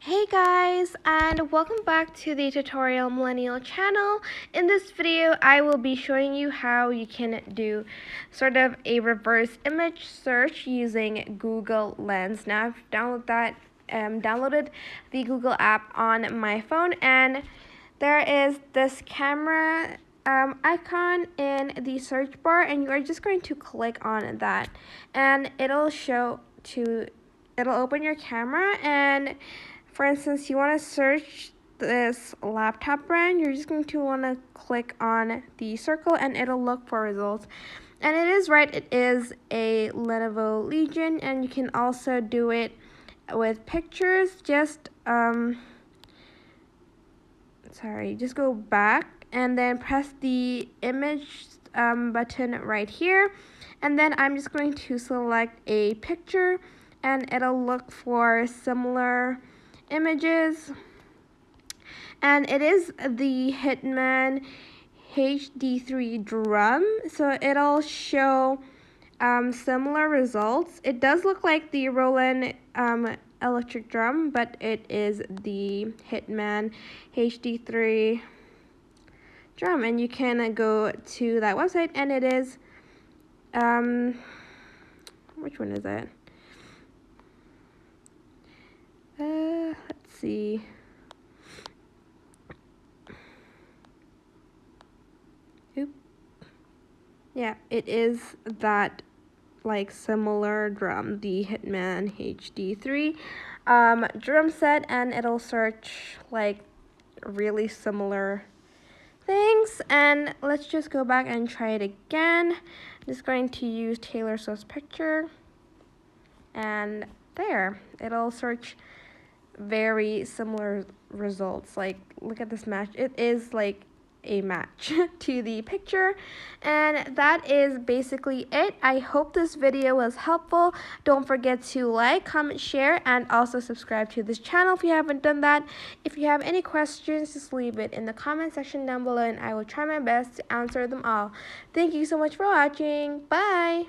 Hey guys, and welcome back to the Tutorial Millennial channel. In this video, I will be showing you how you can do sort of a reverse image search using Google Lens. Now I've downloaded the Google app on my phone, and there is this camera icon in the search bar, and you are just going to click on that, and it'll open your camera. And for instance, you want to search this laptop brand, you're just going to want to click on the circle and it'll look for results. And it is right, it is a Lenovo Legion, and you can also do it with pictures. Just go back and then press the image button right here, and then I'm just going to select a picture and it'll look for similar images, and it is the Hitman HD3 drum, so it'll show similar results. It does look like the Roland electric drum, but it is the Hitman HD3 drum, and you can go to that website, and it is which one is it? Let's see. Yeah, it is that like similar drum, the Hitman HD3 drum set, and it'll search like really similar things. And let's just go back and try it again. I'm just going to use Taylor Swift's picture, and there, it'll search very similar results. Like, look at this match. It is like a match to the picture. And that is basically it. I hope this video was helpful. Don't forget to like, comment, share, and also subscribe to this channel if you haven't done that. If you have any questions, just leave it in the comment section down below, and I will try my best to answer them all. Thank you so much for watching. Bye.